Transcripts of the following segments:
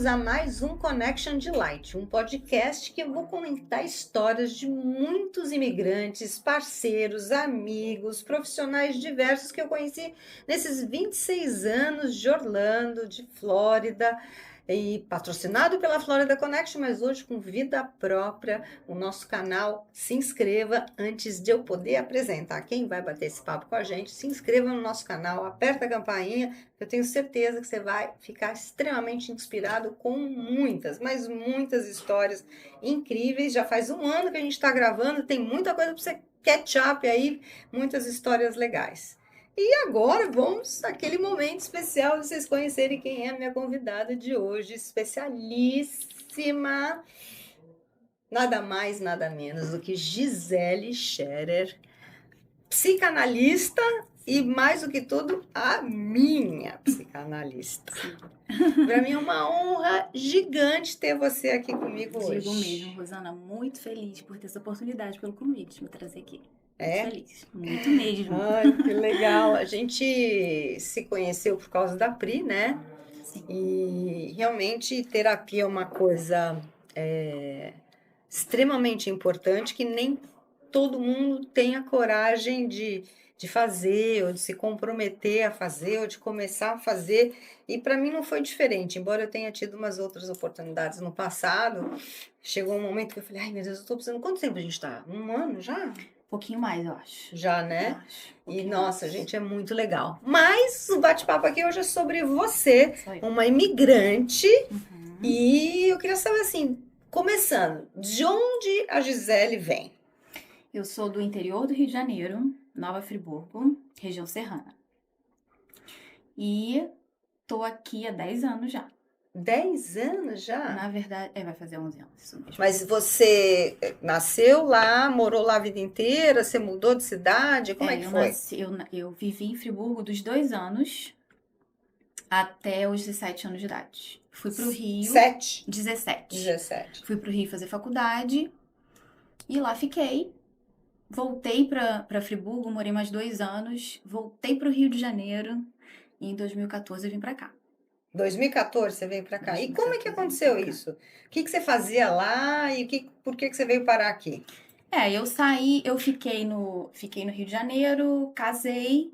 bem-vindos a mais um Connection Delight, um podcast que eu vou comentar histórias de muitos imigrantes, parceiros, amigos, profissionais diversos que eu conheci nesses 26 anos de Orlando, de Flórida, e patrocinado pela Florida Connection, mas hoje com vida própria, o nosso canal. Se inscreva antes de eu poder apresentar quem vai bater esse papo com a gente. Se inscreva no nosso canal, aperta a campainha. Eu tenho certeza que você vai ficar extremamente inspirado com muitas, mas muitas histórias incríveis. Já faz um ano que a gente está gravando, tem muita coisa para você catch up aí, muitas histórias legais. E agora vamos àquele momento especial de vocês conhecerem quem é a minha convidada de hoje, especialíssima, nada mais, nada menos do que Gisele Scherer, psicanalista e, mais do que tudo, a minha psicanalista. Para mim é uma honra gigante ter você aqui comigo hoje. Digo mesmo, Rosana, muito feliz por ter essa oportunidade, pelo convite de me trazer aqui. Muito feliz, muito mesmo. Ai, que legal. A gente se conheceu por causa da Pri, né? Sim. E realmente terapia é uma coisa extremamente importante que nem todo mundo tem a coragem de fazer, ou de se comprometer a fazer, ou de começar a fazer. E para mim não foi diferente, embora eu tenha tido umas outras oportunidades no passado. Chegou um momento que eu falei, ai meu Deus, eu estou precisando. Quanto tempo a gente está? Um ano já? Um pouquinho mais, eu acho. Já, né? Eu acho. E, nossa, gente, é muito legal. Mas o bate-papo aqui hoje é sobre você, uma imigrante. Uhum. E eu queria saber, assim, começando, de onde a Gisele vem? Eu sou do interior do Rio de Janeiro, Nova Friburgo, região serrana. E tô aqui há 10 anos já. 10 anos já? Na verdade, vai fazer 11 anos, isso mesmo. Mas você nasceu lá, morou lá a vida inteira, você mudou de cidade, como é que foi? Eu vivi em Friburgo dos 2 anos até os 17 anos de idade. Fui pro Rio... 7? 17. 17. Fui pro Rio fazer faculdade e lá fiquei. Voltei pra Friburgo, morei mais 2 anos. Voltei pro Rio de Janeiro e em 2014 eu vim pra cá. 2014 você veio para cá. E 2014 como é que aconteceu isso? O que você fazia lá e por que você veio parar aqui? Eu saí, eu fiquei no Rio de Janeiro, casei.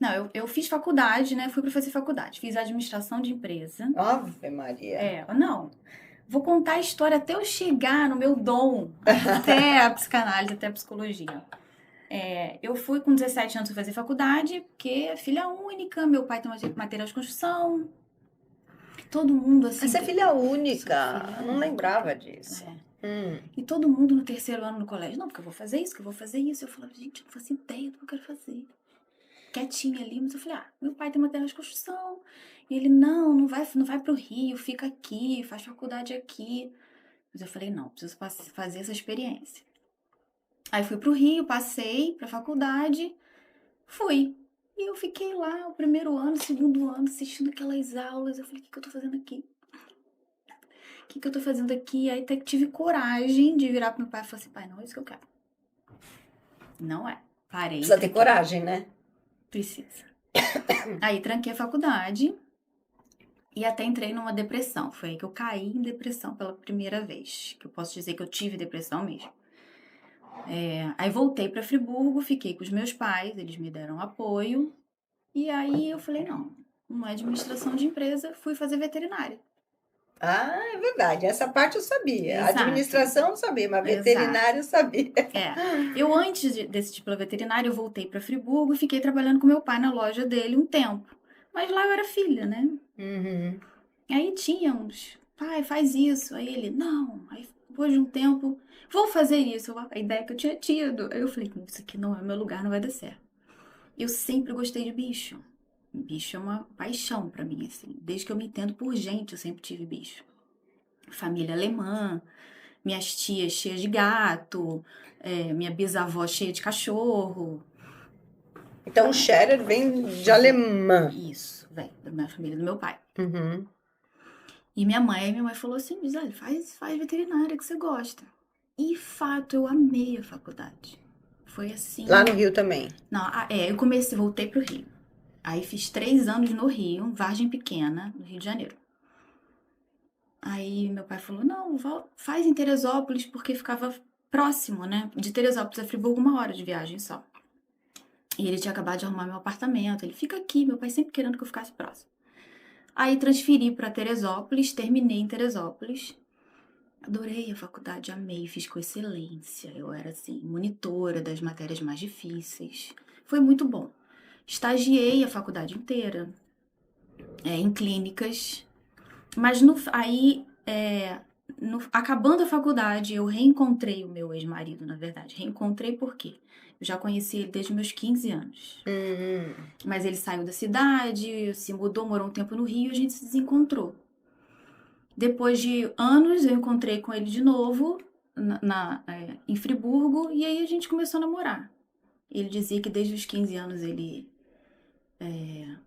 Não, eu fiz faculdade, né? Fui pra fazer faculdade. Fiz administração de empresa. Ave Maria. Não. Vou contar a história até eu chegar no meu dom, até a psicanálise, até a psicologia. Eu fui com 17 anos fazer faculdade, porque filha única, meu pai tem material de construção. Todo mundo assim. Você é filha única? Filha Não lembrava disso. E todo mundo no terceiro ano no colégio, não, porque eu vou fazer isso, que eu vou fazer isso. Eu falava, gente, eu não faço ideia do que eu quero fazer. Quietinha ali, mas eu falei, meu pai tem material de construção. E ele, não vai pro Rio, fica aqui, faz faculdade aqui. Mas eu falei, não, preciso fazer essa experiência. Aí fui pro Rio, passei pra faculdade, fui. E eu fiquei lá o primeiro ano, segundo ano, assistindo aquelas aulas. Eu falei, o que eu tô fazendo aqui? O que eu tô fazendo aqui? Aí até que tive coragem de virar pro meu pai e falar assim, pai, não é isso que eu quero. Não é. Parei. Precisa ter coragem, né? Precisa. Aí tranquei a faculdade e até entrei numa depressão. Foi aí que eu caí em depressão pela primeira vez. Que eu posso dizer que eu tive depressão mesmo. Aí voltei para Friburgo, fiquei com os meus pais, eles me deram apoio. E aí eu falei, não é administração de empresa, fui fazer veterinária. Ah, é verdade. Essa parte eu sabia. Exato. A administração eu não sabia, mas veterinário eu sabia. Eu, antes desse tipo de veterinária, eu voltei para Friburgo e fiquei trabalhando com meu pai na loja dele um tempo. Mas lá eu era filha, né? Uhum. Aí tínhamos, pai, faz isso. Aí ele, não. Aí depois de um tempo, vou fazer isso. A ideia que eu tinha tido. Aí eu falei, isso aqui não é meu lugar, não vai dar certo. Eu sempre gostei de bicho. Bicho é uma paixão pra mim, assim. Desde que eu me entendo por gente, eu sempre tive bicho. Família alemã, minhas tias cheias de gato, minha bisavó cheia de cachorro. Então o Scherer vem de alemã. Isso, vem da minha família, do meu pai. Uhum. E minha mãe falou assim, Gisele, faz veterinária que você gosta. E, fato, eu amei a faculdade. Foi assim... Lá no Rio também? Não, eu voltei pro Rio. Aí fiz 3 anos no Rio, Vargem Pequena, no Rio de Janeiro. Aí meu pai falou, não, faz em Teresópolis, porque ficava próximo, né? De Teresópolis a Friburgo, 1 hora de viagem só. E ele tinha acabado de arrumar meu apartamento. Ele fica aqui, meu pai sempre querendo que eu ficasse próximo. Aí transferi para Teresópolis, terminei em Teresópolis. Adorei a faculdade, amei, fiz com excelência. Eu era, assim, monitora das matérias mais difíceis. Foi muito bom. Estagiei a faculdade inteira, em clínicas. Mas acabando a faculdade, eu reencontrei o meu ex-marido, na verdade. Reencontrei por quê? Eu já conheci ele desde meus 15 anos. Mas ele saiu da cidade, se mudou, morou um tempo no Rio e a gente se desencontrou. Depois de anos, eu encontrei com ele de novo em Friburgo e aí a gente começou a namorar. Ele dizia que desde os 15 anos ele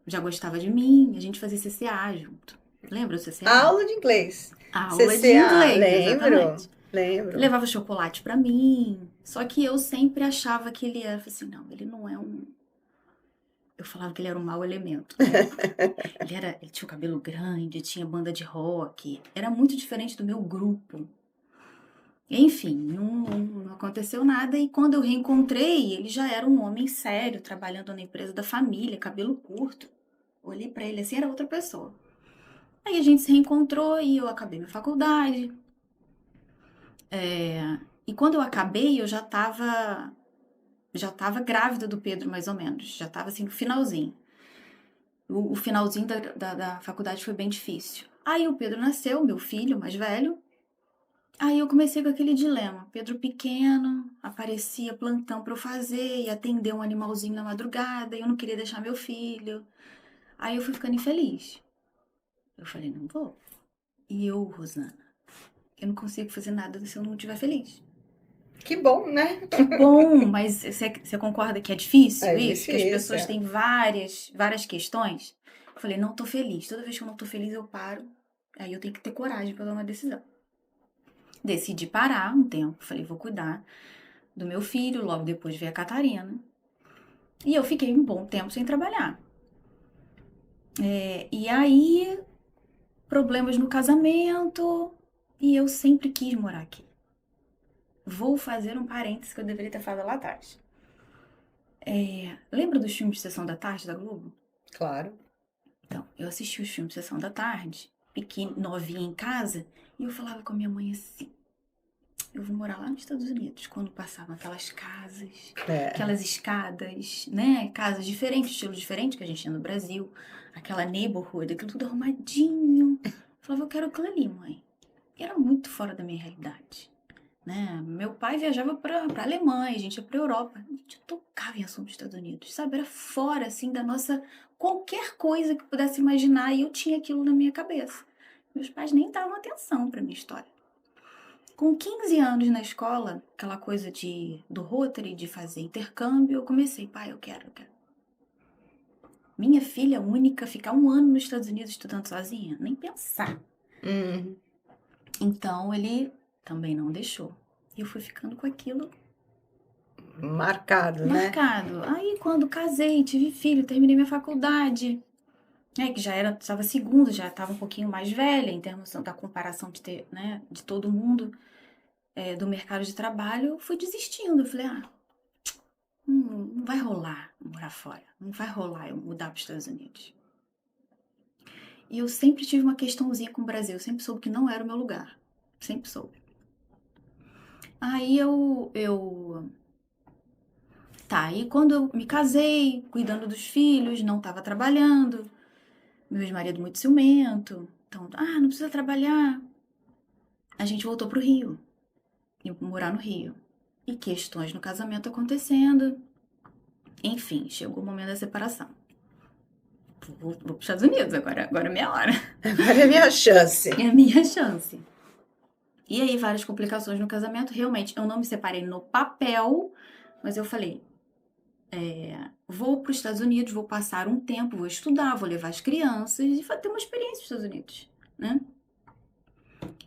já gostava de mim, a gente fazia CCA junto. Lembra o CCA? Aula de inglês. Aula de CCA, inglês, exatamente. lembro. Levava chocolate pra mim, só que eu sempre achava que ele era, assim, não, ele não é um... Eu falava que ele era um mau elemento. Ele tinha o cabelo grande, tinha banda de rock, era muito diferente do meu grupo. Enfim, não aconteceu nada e quando eu reencontrei, ele já era um homem sério, trabalhando na empresa da família, cabelo curto. Olhei pra ele assim, era outra pessoa. Aí a gente se reencontrou e eu acabei minha faculdade. E quando eu acabei, eu já tava grávida do Pedro, mais ou menos. Já tava assim no finalzinho. O finalzinho da faculdade foi bem difícil. Aí o Pedro nasceu, meu filho mais velho. Aí eu comecei com aquele dilema. Pedro pequeno, aparecia plantão pra eu fazer e atender um animalzinho na madrugada. E eu não queria deixar meu filho. Aí eu fui ficando infeliz. Eu falei, não vou. E eu, Rosana, eu não consigo fazer nada se eu não estiver feliz. Que bom, né? Que bom, mas você concorda que é difícil É isso? Que as difícil, pessoas têm várias questões? Eu falei, não tô feliz. Toda vez que eu não tô feliz, eu paro. Aí eu tenho que ter coragem pra tomar uma decisão. Decidi parar um tempo. Falei, vou cuidar do meu filho. Logo depois veio a Catarina. E eu fiquei um bom tempo sem trabalhar. E aí, problemas no casamento. E eu sempre quis morar aqui. Vou fazer um parênteses que eu deveria ter falado lá atrás. Lembra dos filmes de Sessão da Tarde da Globo? Claro. Então, eu assisti os filmes de Sessão da Tarde, pequena, novinha em casa, e eu falava com a minha mãe assim, eu vou morar lá nos Estados Unidos, quando passavam aquelas casas, aquelas escadas, né? Casas diferentes, estilo diferente que a gente tinha no Brasil, aquela neighborhood, aquilo tudo arrumadinho. Eu falava, eu quero aquilo ali, mãe. E era muito fora da minha realidade. Né? Meu pai viajava pra Alemanha, a gente ia pra Europa. A gente tocava em assuntos dos Estados Unidos, sabe? Era fora, assim, da nossa... Qualquer coisa que pudesse imaginar, e eu tinha aquilo na minha cabeça. Meus pais nem davam atenção pra minha história. Com 15 anos na escola, aquela coisa do Rotary, de fazer intercâmbio, eu comecei, pai, eu quero. Minha filha única ficar 1 ano nos Estados Unidos estudando sozinha? Nem pensar. Então, ele também não deixou. E eu fui ficando com aquilo marcado, né? marcado. Aí, quando casei, tive filho, terminei minha faculdade, que já estava segunda, já estava um pouquinho mais velha, em termos da comparação de todo mundo do mercado de trabalho, eu fui desistindo. Eu falei, não vai rolar morar fora, não vai rolar eu mudar para os Estados Unidos. E eu sempre tive uma questãozinha com o Brasil, eu sempre soube que não era o meu lugar, sempre soube. Aí e quando eu me casei, cuidando dos filhos, não estava trabalhando, meu ex-marido muito ciumento, então, não precisa trabalhar. A gente voltou pro Rio, e morar no Rio. E questões no casamento acontecendo. Enfim, chegou o momento da separação. Vou para os Estados Unidos, agora é minha hora. Agora é minha chance. É a minha chance. E aí, várias complicações no casamento. Realmente, eu não me separei no papel, mas eu falei, vou para os Estados Unidos, vou passar um tempo, vou estudar, vou levar as crianças e ter uma experiência nos Estados Unidos, né?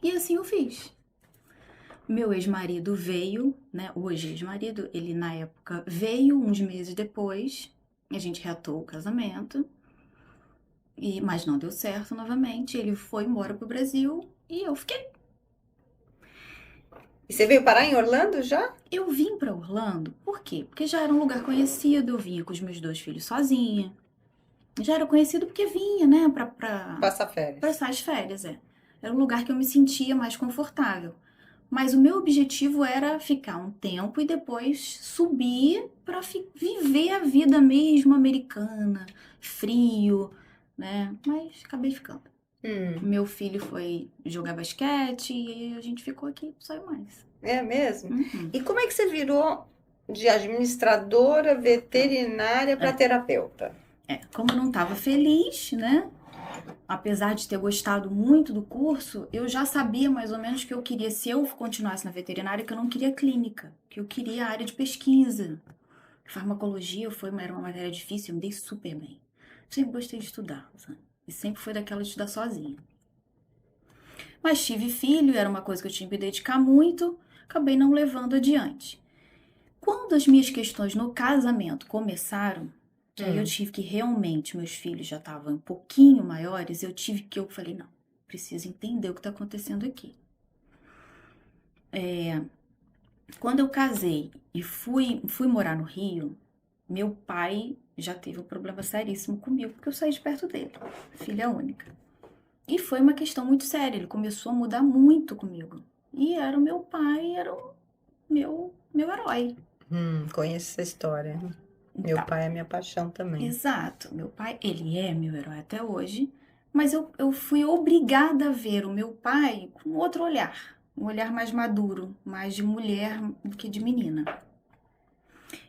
E assim eu fiz. Meu ex-marido veio, né? Hoje ex-marido, ele na época veio uns meses depois, a gente reatou o casamento, mas não deu certo novamente. Ele foi embora pro Brasil E eu fiquei. E você veio parar em Orlando já? Eu vim pra Orlando, por quê? Porque já era um lugar conhecido, eu vinha com os meus 2 filhos sozinha. Já era conhecido porque vinha, né, pra Passar férias. passar as férias, é. Era um lugar que eu me sentia mais confortável. Mas o meu objetivo era ficar um tempo e depois subir para viver a vida mesmo americana, frio, né? Mas acabei ficando. Meu filho foi jogar basquete e a gente ficou aqui, não saiu mais. É mesmo? Uhum. E como é que você virou de administradora veterinária para terapeuta? Como eu não estava feliz, né? Apesar de ter gostado muito do curso, eu já sabia mais ou menos que eu queria, se eu continuasse na veterinária, que eu não queria clínica, que eu queria área de pesquisa. Farmacologia era uma matéria difícil, eu me dei super bem. Sempre gostei de estudar, sabe? E sempre foi daquela de estudar sozinha. Mas tive filho, era uma coisa que eu tinha que me dedicar muito, acabei não levando adiante. Quando as minhas questões no casamento começaram, que aí eu tive que realmente, meus filhos já estavam um pouquinho maiores, eu falei, não, preciso entender o que está acontecendo aqui. Quando eu casei e fui morar no Rio, meu pai já teve um problema seríssimo comigo, porque eu saí de perto dele, filha única. E foi uma questão muito séria, ele começou a mudar muito comigo. E era o meu pai, era o meu herói. Conheço essa história. Meu Tá. pai é minha paixão também. Exato, meu pai, ele é meu herói até hoje, mas eu fui obrigada a ver o meu pai com outro olhar, um olhar mais maduro, mais de mulher do que de menina.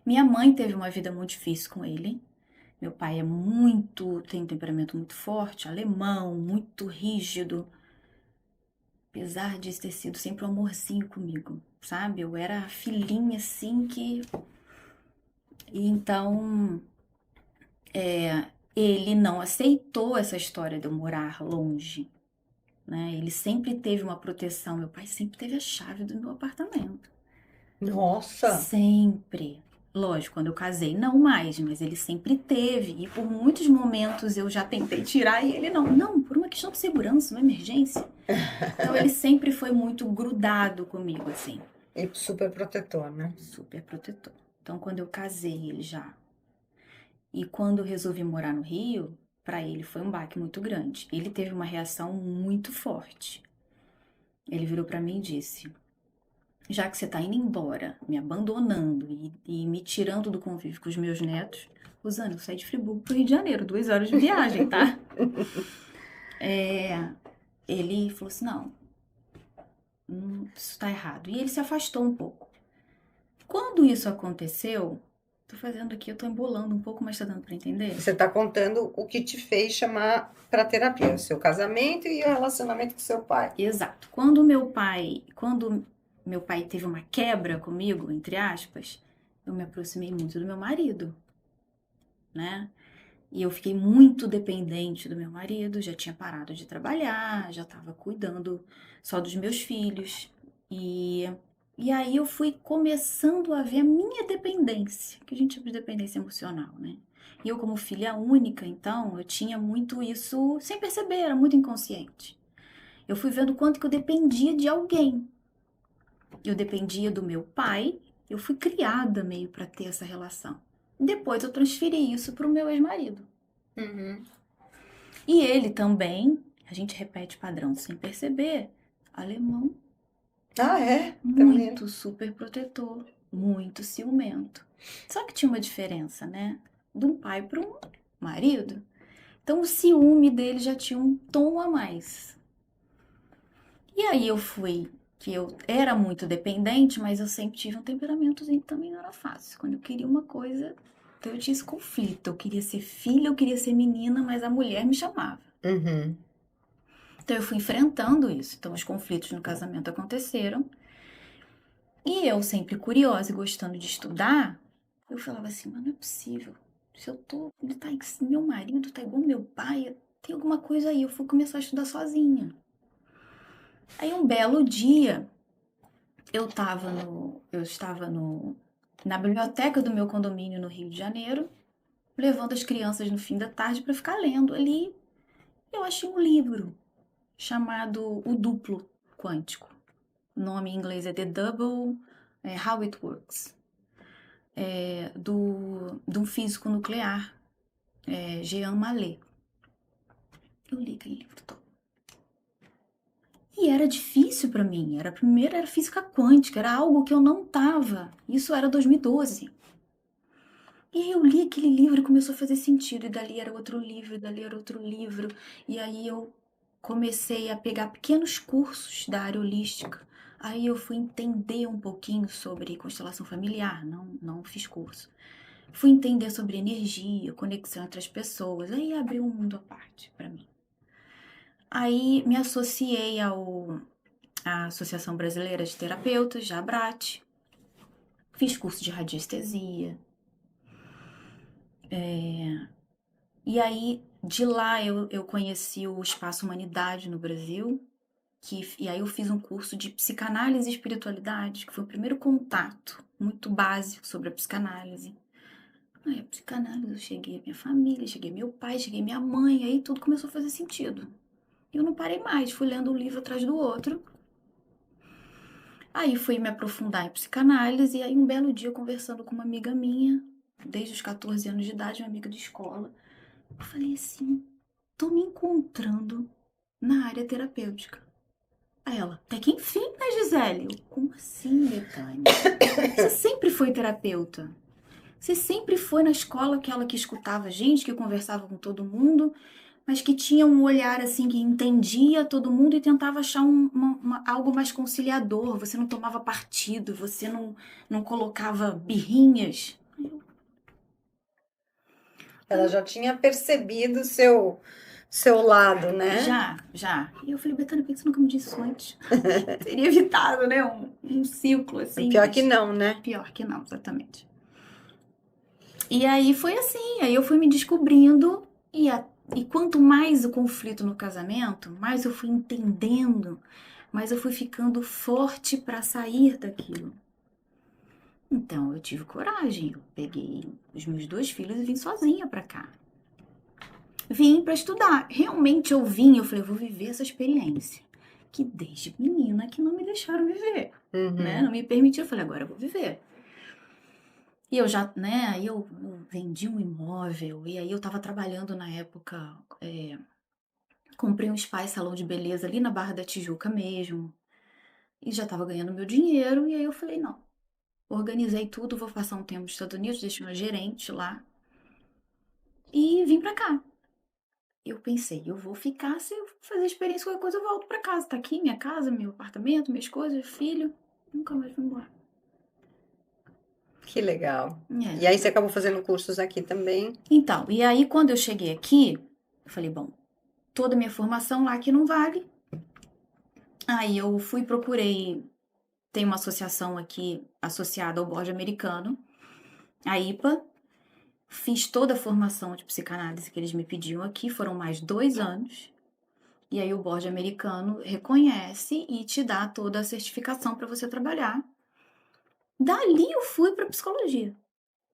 Minha mãe teve uma vida muito difícil com ele. Meu pai tem um temperamento muito forte, alemão, muito rígido. Apesar de ter sido sempre um amorzinho comigo, sabe? Eu era a filhinha assim que. E então, ele não aceitou essa história de eu morar longe, né? Ele sempre teve uma proteção. Meu pai sempre teve a chave do meu apartamento. Nossa! Sempre. Lógico, quando eu casei, não mais, mas ele sempre teve. E por muitos momentos eu já tentei tirar e ele não. Não, por uma questão de segurança, uma emergência. Então ele sempre foi muito grudado comigo, assim. E super protetor, né? Super protetor. Então quando eu casei, ele já. E quando eu resolvi morar no Rio, para ele foi um baque muito grande. Ele teve uma reação muito forte. Ele virou para mim e disse: já que você tá indo embora, me abandonando e me tirando do convívio com os meus netos, Rosana, eu saí de Friburgo pro Rio de Janeiro, 2 horas de viagem, tá? Ele falou assim, não, isso tá errado. E ele se afastou um pouco. Quando isso aconteceu, tô fazendo aqui, eu tô embolando um pouco, mas tá dando pra entender? Você está contando o que te fez chamar para terapia, o seu casamento e o relacionamento com seu pai. Exato. Quando meu pai teve uma quebra comigo, entre aspas, eu me aproximei muito do meu marido, né? E eu fiquei muito dependente do meu marido, já tinha parado de trabalhar, já estava cuidando só dos meus filhos. E aí eu fui começando a ver a minha dependência, que a gente chama de dependência emocional, né? E eu, como filha única, então, eu tinha muito isso sem perceber, era muito inconsciente. Eu fui vendo o quanto que eu dependia de alguém. Eu dependia do meu pai, eu fui criada meio para ter essa relação. Depois eu transferi isso para o meu ex-marido. E ele também, a gente repete padrão sem perceber, alemão, Ah, é? muito super protetor, muito ciumento. Só que tinha uma diferença, né? De um pai para um marido. Então o ciúme dele já tinha um tom a mais. E aí que eu era muito dependente, mas eu sempre tive um temperamentozinho que também não era fácil. Quando eu queria uma coisa, então eu tinha esse conflito. Eu queria ser filha, eu queria ser menina, mas a mulher me chamava. Então eu fui enfrentando isso. Então os conflitos no casamento aconteceram. E eu sempre curiosa e gostando de estudar, eu falava assim, mas não é possível. Se eu tô, meu marido tá igual meu pai, tem alguma coisa aí. Eu fui começar a estudar sozinha. Aí um belo dia, eu estava na biblioteca do meu condomínio no Rio de Janeiro, levando as crianças no fim da tarde para ficar lendo ali. Eu achei um livro chamado O Duplo Quântico. O nome em inglês é The Double How It Works. De um físico nuclear, Jean Mallet. Eu li aquele livro todo. E era difícil para mim. Primeiro era física quântica, era algo que eu não tava. Isso era 2012. E aí eu li aquele livro e começou a fazer sentido. E dali era outro livro, e dali era outro livro. E aí eu comecei a pegar pequenos cursos da área holística. Aí eu fui entender um pouquinho sobre constelação familiar, não fiz curso. Fui entender sobre energia, conexão entre as pessoas. Aí abriu um mundo à parte para mim. Aí me associei à Associação Brasileira de Terapeutas, a ABRAT. Fiz curso de radiestesia. E aí, de lá, eu conheci o Espaço Humanidade no Brasil. E aí eu fiz um curso de psicanálise e espiritualidade, que foi o primeiro contato muito básico sobre a psicanálise. Aí a psicanálise, eu cheguei a minha família, cheguei meu pai, cheguei minha mãe, aí tudo começou a fazer sentido. Eu não parei mais, fui lendo um livro atrás do outro. Aí fui me aprofundar em psicanálise, e aí um belo dia, conversando com uma amiga minha, desde os 14 anos de idade, uma amiga de escola, eu falei assim, tô me encontrando na área terapêutica. Aí ela, até que enfim, né, Gisele? Eu, como assim, Betânia? Você sempre foi terapeuta. Você sempre foi na escola aquela que escutava gente, que conversava com todo mundo, mas que tinha um olhar assim, que entendia todo mundo e tentava achar algo mais conciliador. Você não tomava partido, você não colocava birrinhas. Ela já tinha percebido o seu lado, né? Já. E eu falei, Betânia, por que você nunca me disse isso antes? Teria evitado, né? Um ciclo assim. Pior que não, né? Pior que não, exatamente. E aí foi assim, aí eu fui me descobrindo e quanto mais o conflito no casamento, mais eu fui entendendo, mais eu fui ficando forte para sair daquilo. Então eu tive coragem, eu peguei os meus 2 filhos e vim sozinha para cá. Vim para estudar. Realmente eu falei, eu vou viver essa experiência. Que desde menina que não me deixaram viver, né? Não me permitiram, eu falei, agora eu vou viver. E eu já, né, aí eu vendi um imóvel, e aí eu tava trabalhando na época, comprei um spa e salão de beleza ali na Barra da Tijuca mesmo, e já tava ganhando meu dinheiro, e aí eu falei, não, organizei tudo, vou passar um tempo nos Estados Unidos, deixei uma gerente lá, e vim pra cá. Eu pensei, eu vou ficar, se eu fazer experiência, qualquer coisa eu volto pra casa, tá aqui minha casa, meu apartamento, minhas coisas, filho, nunca mais vou embora. Que legal. É. E aí você acabou fazendo cursos aqui também? Então, e aí quando eu cheguei aqui, eu falei, bom, toda a minha formação lá que não vale. Aí eu procurei, tem uma associação aqui associada ao Board Americano, a IPA. Fiz toda a formação de psicanálise que eles me pediam aqui, foram mais 2 anos. E aí o Board Americano reconhece e te dá toda a certificação para você trabalhar. Dali eu fui para psicologia.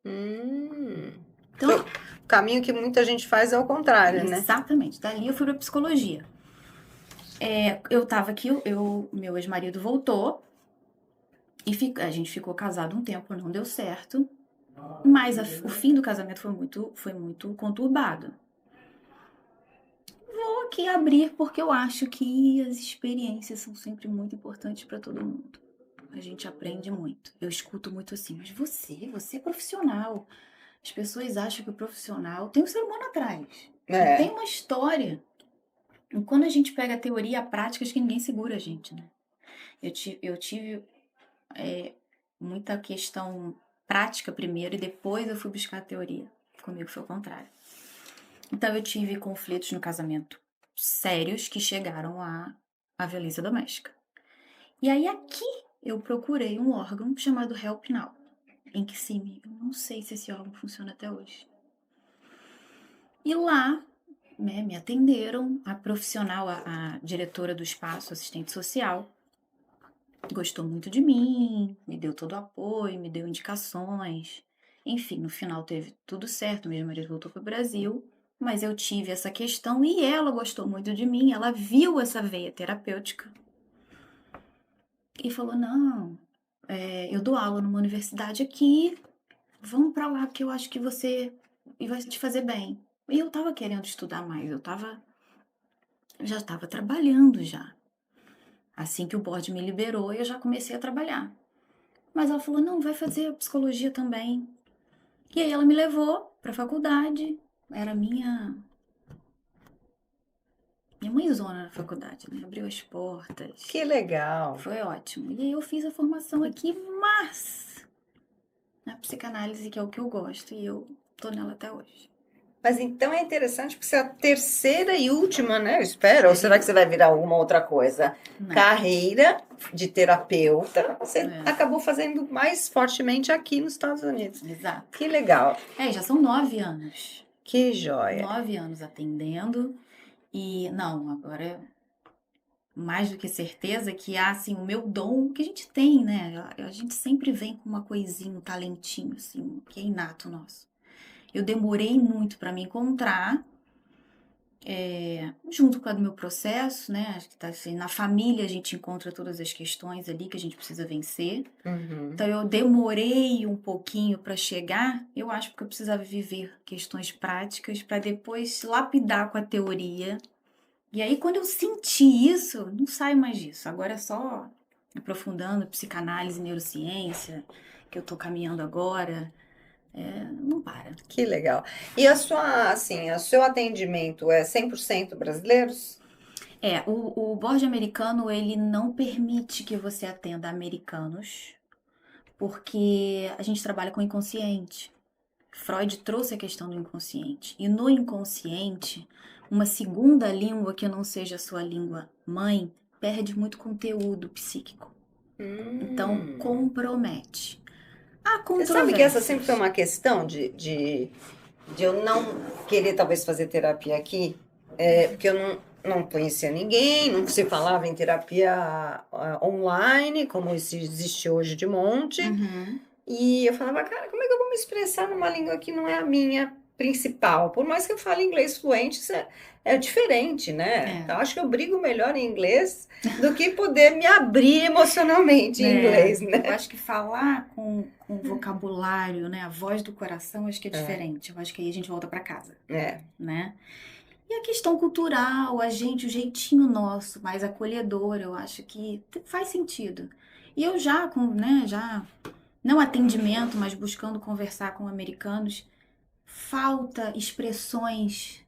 Então, o caminho que muita gente faz é o contrário, né? Exatamente. Dali eu fui para psicologia. Eu tava aqui, meu ex-marido voltou e a gente ficou casado um tempo, não deu certo. Mas o fim do casamento foi muito conturbado. Vou aqui abrir porque eu acho que as experiências são sempre muito importantes para todo mundo. A gente aprende muito. Eu escuto muito assim, mas você é profissional. As pessoas acham que o profissional tem um ser humano atrás. Tem uma história. E quando a gente pega a teoria e a prática, acho que ninguém segura a gente, né? Eu tive muita questão prática primeiro e depois eu fui buscar a teoria. Comigo foi o contrário. Então eu tive conflitos no casamento sérios que chegaram à violência doméstica. E aí aqui eu procurei um órgão chamado Help Now, em Kissimmee. Eu não sei se esse órgão funciona até hoje. E lá, né, me atenderam, a profissional, a diretora do espaço, assistente social, gostou muito de mim, me deu todo o apoio, me deu indicações. Enfim, no final teve tudo certo, meu marido voltou para o Brasil mas eu tive essa questão e ela gostou muito de mim, ela viu essa veia terapêutica e falou: não, eu dou aula numa universidade aqui, vamos pra lá porque eu acho que você vai te fazer bem. E eu tava querendo estudar mais, já estava trabalhando já. Assim que o board me liberou, eu já comecei a trabalhar. Mas ela falou: não, vai fazer psicologia também. E aí ela me levou pra faculdade, era minha mãezona na faculdade, né? Abriu as portas. Que legal. Foi ótimo. E aí eu fiz a formação aqui, mas na psicanálise, que é o que eu gosto, e eu tô nela até hoje. Mas então é interessante porque você é a terceira e última, né? Eu espero. Ou será que você vai virar alguma outra coisa? Não. Carreira de terapeuta, você É. acabou fazendo mais fortemente aqui nos Estados Unidos. Exato. Que legal. Já são 9 anos. Que joia. 9 anos atendendo. E não, agora é mais do que certeza que há, assim, o meu dom que a gente tem, né? A gente sempre vem com uma coisinha, um talentinho, assim, que é inato nosso. Eu demorei muito para me encontrar, junto com o meu processo, né? Acho que tá assim, na família a gente encontra todas as questões ali que a gente precisa vencer. Uhum. Então eu demorei um pouquinho para chegar, eu acho que eu precisava viver questões práticas para depois lapidar com a teoria. E aí quando eu senti isso, não saio mais disso. Agora é só aprofundando psicanálise, neurociência, que eu tô caminhando agora. Não para. Que legal. E o seu atendimento é 100% brasileiros? O board americano, ele não permite que você atenda americanos, porque a gente trabalha com o inconsciente. Freud trouxe a questão do inconsciente. E no inconsciente, uma segunda língua que não seja a sua língua mãe, perde muito conteúdo psíquico. Então, compromete. Você sabe que essa sempre foi uma questão de eu não querer talvez fazer terapia aqui, porque eu não conhecia ninguém, não se falava em terapia online, como existe hoje de monte. Uhum. E eu falava, cara, como é que eu vou me expressar numa língua que não é a minha principal? Por mais que eu fale inglês fluente, isso é diferente, né? Eu acho que eu brigo melhor em inglês do que poder me abrir emocionalmente em inglês, né? Eu acho que falar com vocabulário, né? A voz do coração, acho que é diferente. Eu acho que aí a gente volta para casa, né? E a questão cultural, o jeitinho nosso, mais acolhedor, eu acho que faz sentido. E eu já não atendimento, mas buscando conversar com americanos, falta expressões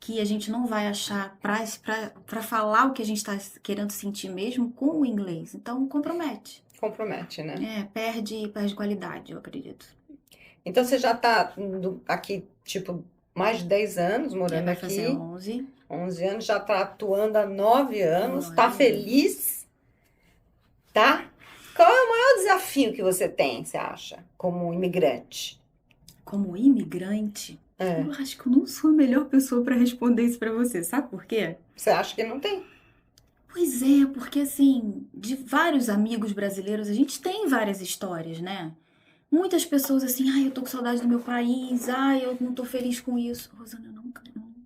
que a gente não vai achar para falar o que a gente está querendo sentir mesmo com o inglês. Então, compromete. Compromete, né? Perde qualidade, eu acredito. Então, você já está aqui, tipo, mais de 10 anos morando vai aqui. fazer 11. 11 anos, já está atuando há 9 anos. Está feliz? Tá? Qual é o maior desafio que você tem, você acha, como imigrante? Como imigrante? Eu acho que eu não sou a melhor pessoa para responder isso para você. Sabe por quê? Você acha que não tem? Pois é, porque assim, de vários amigos brasileiros, a gente tem várias histórias, né? Muitas pessoas assim, eu tô com saudade do meu país, eu não tô feliz com isso. Rosana, eu não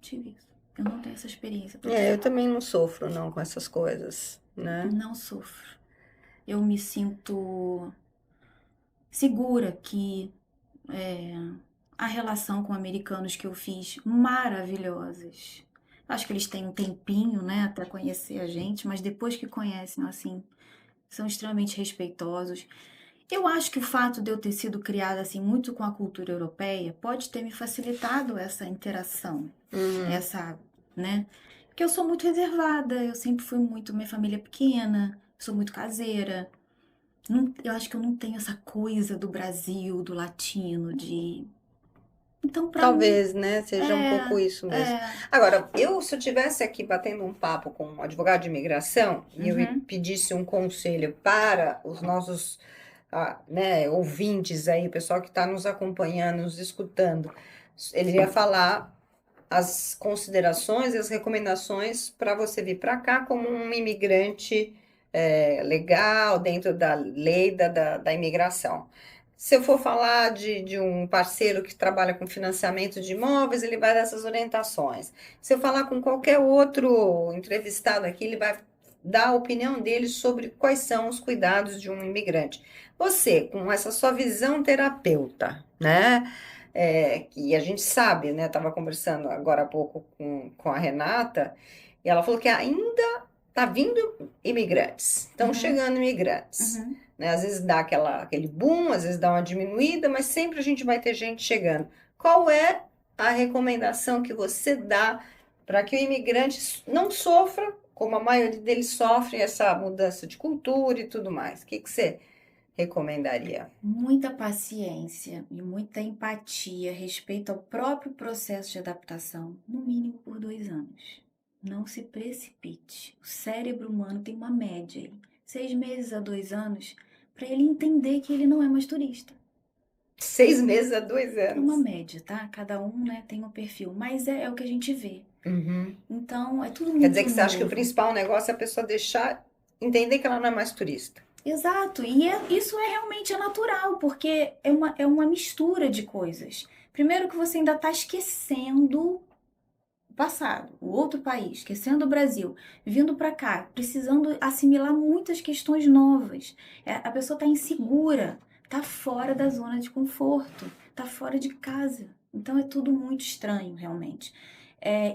tive isso. Eu não tenho essa experiência. Eu também não sofro, não, com essas coisas, né? Não sofro. Eu me sinto segura que a relação com americanos que eu fiz, maravilhosas. Acho que eles têm um tempinho, né, até conhecer a gente, mas depois que conhecem, assim, são extremamente respeitosos. Eu acho que o fato de eu ter sido criada, assim, muito com a cultura europeia, pode ter me facilitado essa interação, né? Porque eu sou muito reservada, eu sempre fui minha família é pequena, sou muito caseira. Eu acho que eu não tenho essa coisa do Brasil, do latino, de... Então, talvez, né? Seja um pouco isso mesmo. Agora, se eu estivesse aqui batendo um papo com um advogado de imigração e eu pedisse um conselho para os nossos ouvintes aí, o pessoal que está nos acompanhando, nos escutando, ele ia falar as considerações e as recomendações para você vir para cá como um imigrante legal, dentro da lei da imigração. Se eu for falar de um parceiro que trabalha com financiamento de imóveis, ele vai dar essas orientações. Se eu falar com qualquer outro entrevistado aqui, ele vai dar a opinião dele sobre quais são os cuidados de um imigrante. Você, com essa sua visão terapeuta, né? Que a gente sabe, né? Estava conversando agora há pouco com a Renata, e ela falou que ainda está vindo imigrantes, estão Uhum, chegando imigrantes, uhum. né? Às vezes dá aquele boom, às vezes dá uma diminuída, mas sempre a gente vai ter gente chegando. Qual é a recomendação que você dá para que o imigrante não sofra, como a maioria deles sofre, essa mudança de cultura e tudo mais? O que que você recomendaria? Muita paciência e muita empatia a respeito ao próprio processo de adaptação, no mínimo por 2 anos. Não se precipite. O cérebro humano tem uma média aí, 6 meses a 2 anos, para ele entender que ele não é mais turista. 6 meses a dois É uma anos. média, tá? Cada um, né, tem um perfil, mas é o que a gente vê. Uhum. Então, é tudo Quer dizer muito que você acha que o novo. principal negócio é a pessoa deixar entender que ela não é mais turista? Exato, e isso é realmente natural, porque é uma mistura de coisas. Primeiro que você ainda está esquecendo o passado, o outro país, esquecendo o Brasil, vindo para cá, precisando assimilar muitas questões novas. A pessoa está insegura, está fora da zona de conforto, está fora de casa. Então é tudo muito estranho, realmente.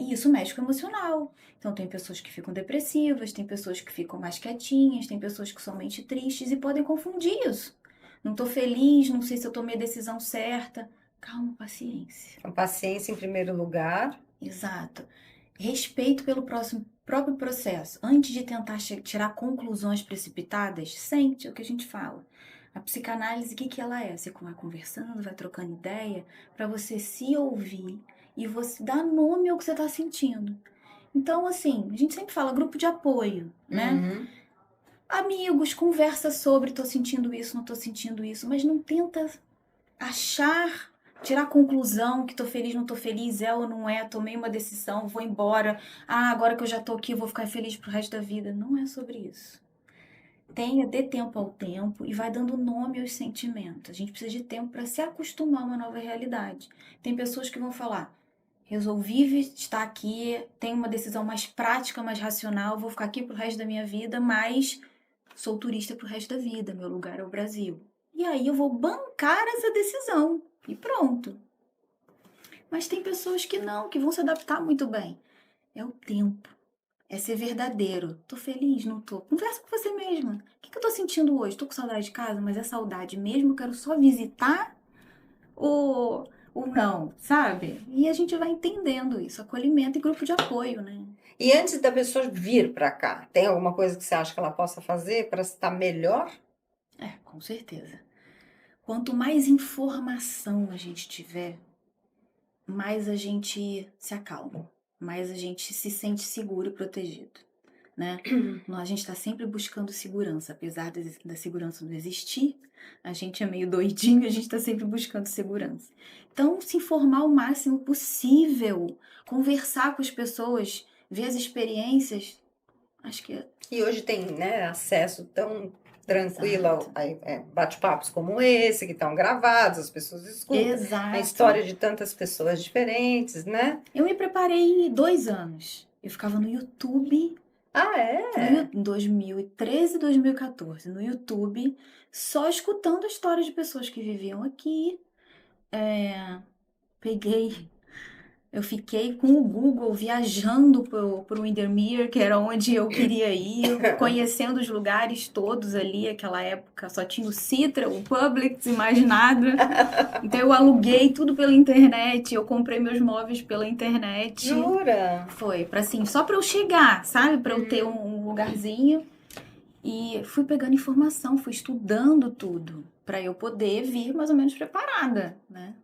E isso mexe com o emocional. Então tem pessoas que ficam depressivas, tem pessoas que ficam mais quietinhas, tem pessoas que são somente tristes e podem confundir isso. Não estou feliz, não sei se eu tomei a decisão certa. Calma, paciência. Então, paciência em primeiro lugar. Exato. Respeito pelo próprio processo. Antes de tentar tirar conclusões precipitadas, sente o que a gente fala. A psicanálise, o que que ela é? Você vai conversando, vai trocando ideia, para você se ouvir e você dar nome ao que você está sentindo. Então, assim, a gente sempre fala grupo de apoio, né? Uhum. Amigos, conversa sobre, tô sentindo isso, não tô sentindo isso, mas não tenta achar, tirar conclusão que tô feliz, não tô feliz, é ou não é, tomei uma decisão, vou embora. Ah, agora que eu já tô aqui, eu vou ficar feliz pro resto da vida. Não é sobre isso. Dê tempo ao tempo e vai dando nome aos sentimentos. A gente precisa de tempo para se acostumar a uma nova realidade. Tem pessoas que vão falar: resolvi estar aqui, tenho uma decisão mais prática, mais racional, vou ficar aqui pro resto da minha vida, mas sou turista pro resto da vida, meu lugar é o Brasil. E aí eu vou bancar essa decisão e pronto. Mas tem pessoas que não, que vão se adaptar muito bem. É o tempo. É ser verdadeiro. Tô feliz? Não tô. Conversa com você mesma. O que eu tô sentindo hoje? Tô com saudade de casa, mas é saudade mesmo? Eu quero só visitar? Ou não, sabe? E a gente vai entendendo isso. Acolhimento e grupo de apoio, né? E antes da pessoa vir para cá, tem alguma coisa que você acha que ela possa fazer para estar melhor? Com certeza. Quanto mais informação a gente tiver, mais a gente se acalma, mais a gente se sente seguro e protegido, né? A gente está sempre buscando segurança, apesar da segurança não existir, a gente é meio doidinho, a gente está sempre buscando segurança. Então, se informar o máximo possível, conversar com as pessoas, ver as experiências, acho que é. E hoje tem, né, acesso tão tranquilo Exato. a bate-papos como esse, que estão gravados, as pessoas escutam a Exato. história de tantas pessoas diferentes, né? Eu me preparei 2 anos. Eu ficava no YouTube Ah, é? em 2013 2014, no YouTube, só escutando a história de pessoas que viviam aqui. Peguei, eu fiquei com o Google viajando pro Windermere, que era onde eu queria ir, conhecendo os lugares todos ali. Aquela época só tinha o Citra, o Publix e mais nada. Então eu aluguei tudo pela internet, eu comprei meus móveis pela internet. Jura? Foi, para assim, só para eu chegar, sabe? Para eu ter um lugarzinho. E fui pegando informação, fui estudando tudo para eu poder vir mais ou menos preparada, né?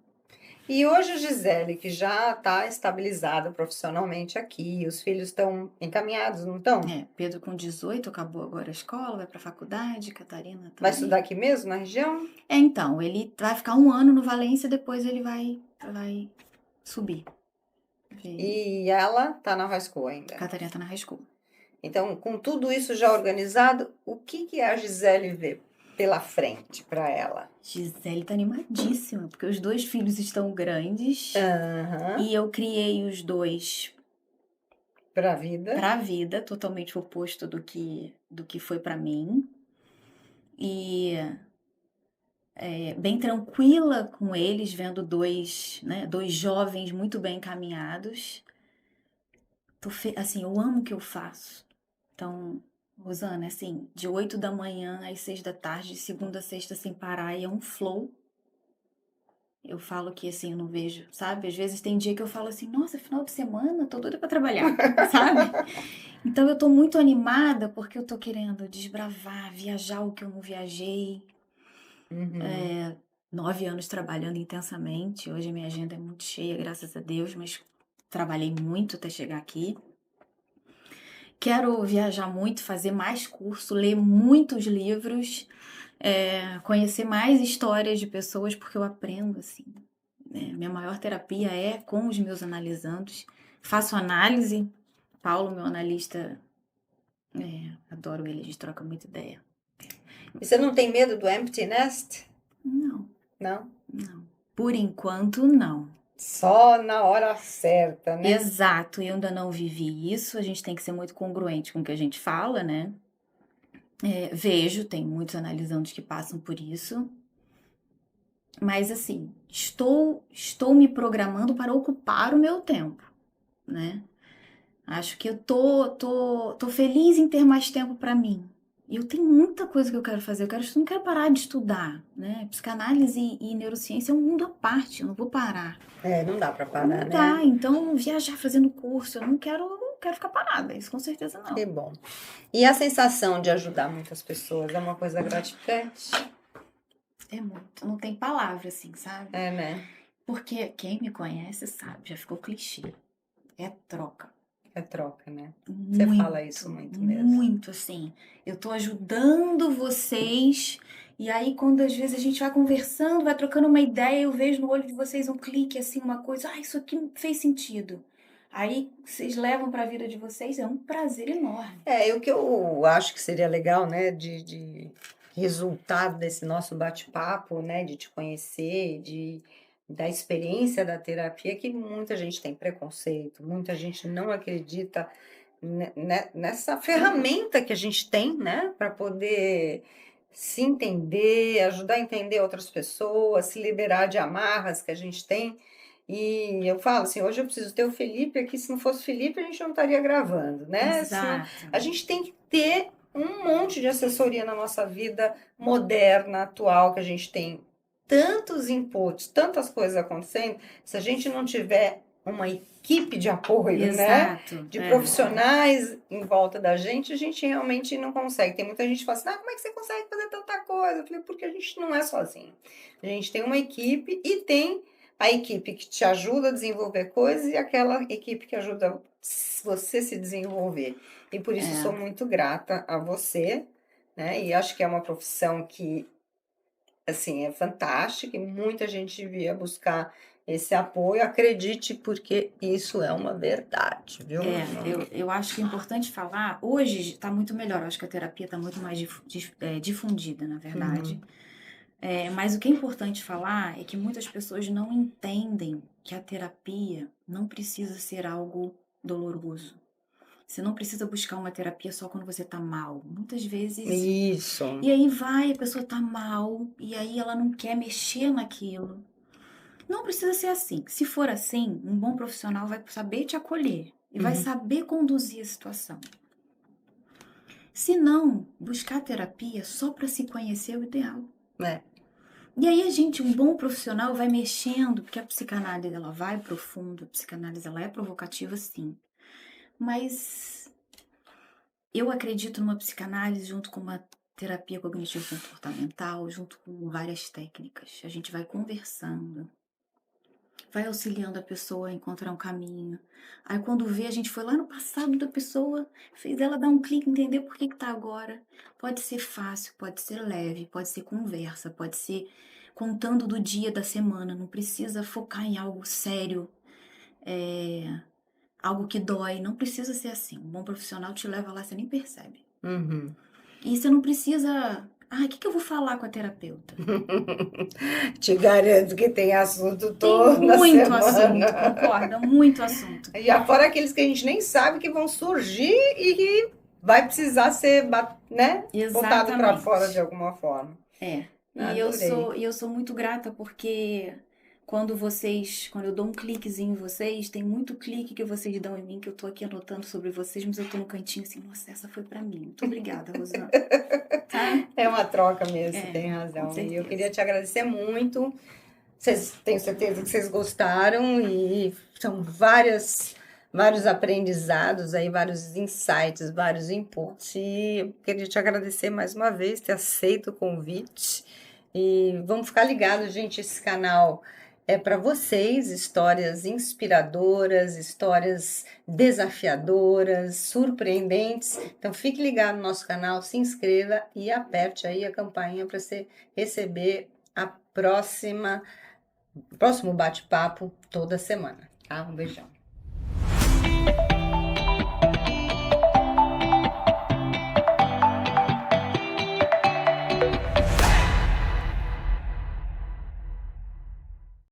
E hoje a Gisele, que já está estabilizada profissionalmente aqui, os filhos estão encaminhados, não estão? Pedro com 18 acabou agora a escola, vai para faculdade, Catarina Vai também. estudar aqui mesmo, na região? Então, ele vai ficar 1 ano no Valência, depois ele vai subir. E ela está na high school ainda. Catarina tá na high school. Então, com tudo isso já organizado, o que que a Gisele vê pela frente para ela? Gisele tá animadíssima, porque os 2 filhos estão grandes Aham. e eu criei os 2 Para a vida. pra vida, totalmente oposto do que foi pra mim. E bem tranquila com eles, vendo 2, né, 2 jovens muito bem encaminhados. Assim, eu amo o que eu faço. Então, Rosana, assim, de 8 da manhã às 6 da tarde, de segunda a sexta sem parar, e é um flow. Eu falo que assim, eu não vejo, sabe? Às vezes tem dia que eu falo assim, nossa, final de semana, tô doida pra trabalhar, sabe? Então eu tô muito animada porque eu tô querendo desbravar, viajar o que eu não viajei. Uhum. 9 anos trabalhando intensamente, hoje a minha agenda é muito cheia, graças a Deus, mas trabalhei muito até chegar aqui. Quero viajar muito, fazer mais curso, ler muitos livros, conhecer mais histórias de pessoas, porque eu aprendo, assim, né? Minha maior terapia é com os meus analisandos. Faço análise. Paulo, meu analista, adoro ele, a gente troca muita ideia. E você não tem medo do empty nest? Não, Não? não. Por enquanto, não. Só na hora certa, né? Exato, eu ainda não vivi isso. A gente tem que ser muito congruente com o que a gente fala, né? Vejo, tem muitos analisandos que passam por isso. Mas assim, estou me programando para ocupar o meu tempo, né? Acho que eu tô feliz em ter mais tempo para mim. E eu tenho muita coisa que eu quero fazer. Não quero parar de estudar, né? Psicanálise e neurociência é um mundo à parte. Eu não vou parar. Não dá para parar, Não né? dá. Então, viajar fazendo curso, eu não quero ficar parada. Isso com certeza Que não. bom. E a sensação de ajudar muitas pessoas é uma coisa gratificante? É muito. Não tem palavra assim, sabe? É, né? Porque quem me conhece sabe, já ficou clichê. É troca. É troca, né? Você fala isso Muito, muito mesmo. muito assim. Eu tô ajudando vocês, e aí quando às vezes a gente vai conversando, vai trocando uma ideia, eu vejo no olho de vocês um clique assim, uma coisa, isso aqui fez sentido. Aí vocês levam para a vida de vocês, é um prazer enorme. E o que eu acho que seria legal, né, de resultado desse nosso bate-papo, né, de te conhecer, da experiência da terapia, é que muita gente tem preconceito, muita gente não acredita nessa ferramenta que a gente tem, né, para poder se entender, ajudar a entender outras pessoas, se liberar de amarras que a gente tem. E eu falo assim, hoje eu preciso ter o Felipe aqui, se não fosse o Felipe, a gente não estaria gravando, né? Senão, Exato. a gente tem que ter um monte de assessoria na nossa vida moderna, atual, que a gente tem tantos inputs, tantas coisas acontecendo, se a gente não tiver uma equipe de apoio, né? Exato. De profissionais em volta da gente, a gente realmente não consegue. Tem muita gente que fala assim, como é que você consegue fazer tanta coisa? Eu falei, porque a gente não é sozinho. A gente tem uma equipe e tem a equipe que te ajuda a desenvolver coisas e aquela equipe que ajuda você se desenvolver. E por isso sou muito grata a você, né? E acho que é uma profissão que, assim, é fantástica e muita gente devia buscar esse apoio. Acredite, porque isso é uma verdade, viu? Eu acho que é importante falar, hoje está muito melhor, eu acho que a terapia está muito mais difundida, na verdade. Mas o que é importante falar é que muitas pessoas não entendem que a terapia não precisa ser algo doloroso. Você não precisa buscar uma terapia só quando você tá mal. Muitas vezes. Isso. E aí a pessoa tá mal, e aí ela não quer mexer naquilo. Não precisa ser assim. Se for assim, um bom profissional vai saber te acolher e vai saber conduzir a situação. Se não, buscar terapia só para se conhecer é o ideal. E aí um bom profissional vai mexendo, porque a psicanálise ela vai profundo, a psicanálise ela é provocativa sim. Mas eu acredito numa psicanálise junto com uma terapia cognitivo-comportamental, junto com várias técnicas. A gente vai conversando, vai auxiliando a pessoa a encontrar um caminho. Aí quando vê, a gente foi lá no passado da pessoa, fez ela dar um clique, entender por que tá agora. Pode ser fácil, pode ser leve, pode ser conversa, pode ser contando do dia, da semana. Não precisa focar em algo sério, algo que dói. Não precisa ser assim. Um bom profissional te leva lá, você nem percebe. E você não precisa... Ai, o que que eu vou falar com a terapeuta? Te garanto que tem assunto Tem toda muito semana. assunto, concorda? Muito assunto. E fora aqueles que a gente nem sabe que vão surgir e que vai precisar ser, né, botado para fora de Exatamente. alguma forma. É. Adorei. E eu sou muito grata porque quando eu dou um cliquezinho em vocês, tem muito clique que vocês dão em mim, que eu tô aqui anotando sobre vocês, mas eu tô no cantinho assim, nossa, essa foi pra mim. Muito obrigada, Rosana. Tá? É uma troca mesmo, você É, tem com razão. E eu queria certeza. te agradecer muito. Tenho certeza que vocês gostaram e são vários aprendizados aí, vários insights, vários inputs. E eu queria te agradecer mais uma vez, ter aceito o convite. E vamos ficar ligados, gente, esse canal é para vocês, histórias inspiradoras, histórias desafiadoras, surpreendentes. Então fique ligado no nosso canal, se inscreva e aperte aí a campainha para você receber a próximo bate-papo toda semana, tá? Um beijão.